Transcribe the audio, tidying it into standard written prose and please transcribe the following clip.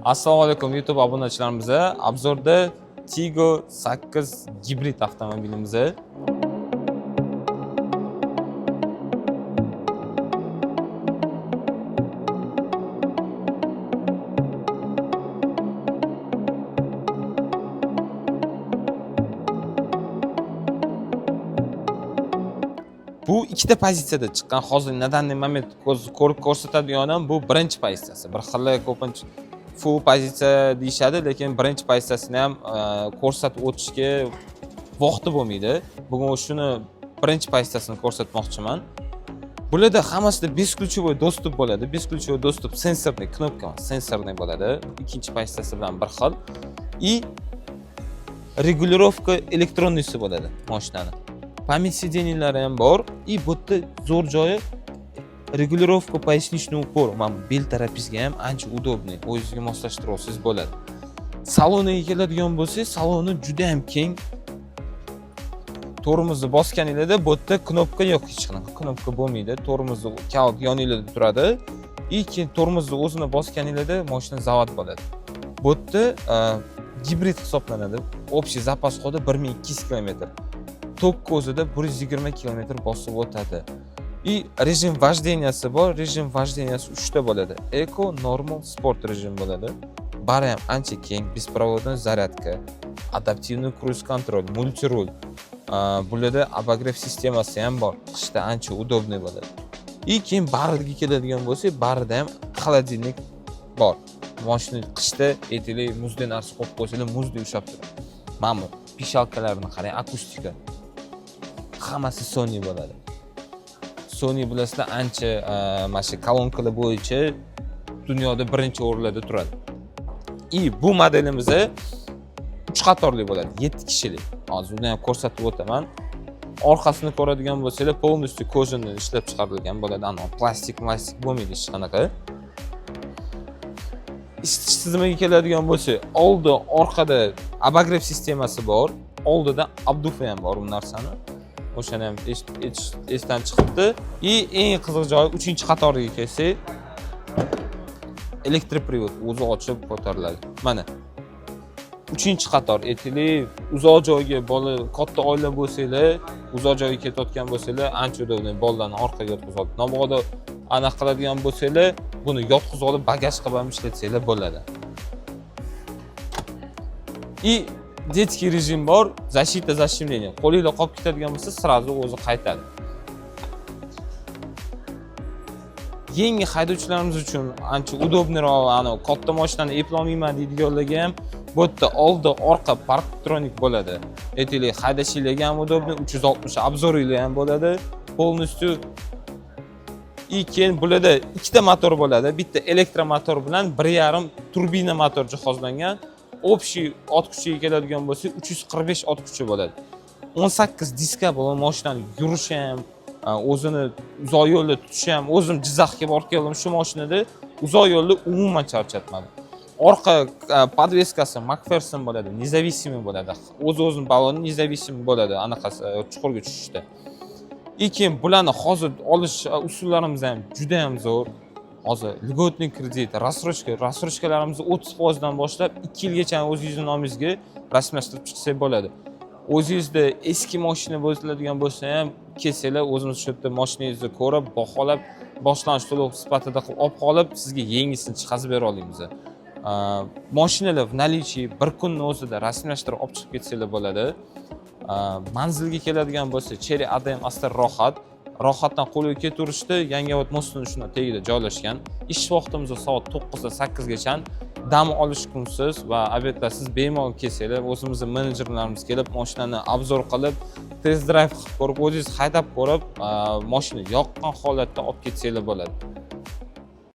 Assalomu alaykum YouTube obunachilarimiz. Obzorda Tigo 8 gibrid avtomobilimiz. Bu ikkita pozitsiyada chiqqan. Hozir nadanli moment ko'rib ko'rsatadigan ham bu birinchi pozitsiyasi. Bir xil ko'pincha full pozitsiya deyishadi, lekin birinchi pozitsiyasini ham ko'rsatib o'tishga vaqti bo'lmaydi. Bugun shuni birinchi pozitsiyasini ko'rsatmoqchiman. Bularda hammasida beskluchovoy dostуп bo'ladi. Beskluchovoy dostуп sensorli knopka, sensorli bo'ladi. Ikkinchi pozitsiyasi bilan bir xil. И regulirovka elektronisi bo'ladi mashinani. Pamять сиденьялari ham bor. И bu yerda zo'r joyi regulirovka поясничный упор. Mana bel tarafingizga ham ancha удобный. O'zingizga moslashtirib olsangiz bo'ladi. Saloniga keladigan bo'lsangiz, saloni juda ham keng. Tormozni bosganingizda bu yerda knopka yo'q, hech qanaqa knopka bo'lmaydi. Tormozni kalt yoningizda turadi. И keyin tormozni o'zini bosganingizda mashina zavod bo'ladi. Bu yerda gibrid hisoblanadi. Общий zapas hodi 1200 km. Tokka o'zida 120 km bosib o'tadi. И rejim vожденияsi bor. Rejim vожденияsi 3 ta bo'ladi. Eco, normal, sport rejim bo'ladi. Bari ham ancha keng, беспроводной зарядка, adaptivniy cruise control, multirul. Bularda обогрев sistemasi ham bor. Qishda ancha удобный bo'ladi. И keyin bariga keladigan bo'lsak, barida ham холодильник bor. Mashina qishda aytaylik muzli narsa qo'yib qo'ysalar, muzli ushlab turadi. Mana bu pishalkalarni qarang, akustika. Hammasi Sony bo'ladi. Sony bilasizlar ancha mana shu kolonkalar bo'yicha dunyoda birinchi o'rinlarda turadi. И bu modelimiz 3 qatorli bo'ladi, 7 kishilik. Hozir uni ham ko'rsatib o'taman. Orqasini ko'radigan bo'lsangiz, полностью kojani ishlab chiqarilgan bo'ladi. Ana plastik bo'lmaydi hech qanaqa. Isitish tizimiga keladigan bo'lsak, oldi, orqada обогрев sistemasi bor. Oldida obdufa ham bor bu narsani. O'shani ham esdan chiqibdi. И eng qiziq joyi 3-qatoriga kelsak, elektroprivod o'zi ochib ko'tariladi. Mana 3-qator aytaylik, uzoq joyga bola, katta oila bo'lsanglar, uzoq joyga ketayotgan bo'lsanglar, ancha udobli bolalarni orqaga yotqizib olib, namoqda aniq qiladigan bo'lsanglar, buni yotqizib olib bagaj qilib ham ishlatsanglar bo'ladi. И детский rejim bor, защита zashimleniya. Qo'lingizda qolib ketadigan bo'lsa, sразу o'zi qaytadi. Yangi haydovchilarimiz uchun ancha udobniroq, ana katta mashinani eplolmayman deydiganlarga ham bu yerda oldi, orqa parktronik bo'ladi. Aytaylik, haydashingizga ham udobni, 360 obzoringlar ham bo'ladi. Полностью и keyin bularda ikkita motor bo'ladi. Bitta elektromotor bilan 1.5 turbina motor jihozlangan. Общий ot kuchiga keladigan bo'lsa 345 ot kuchi bo'ladi. 18 diska bo'lgan mashinani yurishi ham, o'zini uzoq yo'lda tutishi ham, o'zim Jizzaxga borib keldim shu mashinada, uzoq yo'lda umuman charchatmadim. Orqa podveskasi McPherson bo'ladi, независимый bo'ladi. O'z-o'zini baloni независимый bo'ladi, anaqasi chuqurga tushishda. Lekin bularni hozir olish usullarimiz ham juda ham zo'r. Hozir lьготный kredit, рассрочkalarimizni 30% dan boshlab 2 yilgacha o'zingizning nomingizga rasmiylashtirib chiqsak bo'ladi. O'zingizda eski mashina bo'ladigan bo'lsa ham, kelsanglar o'zimiz shu yerda mashinangizni ko'rib, baholab, boshlanish to'lov sifatida qilib olib qolib, sizga yangisini chiqazib bera olamiz. Mashinalar в наличии bir kunning o'zida rasmiylashtirib olib chiqib ketsanglar bo'ladi. Manzilga keladigan bo'lsa, Cherry ADM asta rohat. Rohatdan qo'lga keltirishdi, Yangiobod mostining shuna tagida joylashgan. Ish vaqtimiz soat 9 dan 8 gacha. Dam olish kunsiz va obedlarsiz bemalol kelsanglar, o'zimizning menejerlarimiz kelib, mashinani obzor qilib, test drive qilib ko'rib, o'zingiz haydab ko'rib, mashina yoqqan holatda olib ketsanglar bo'ladi.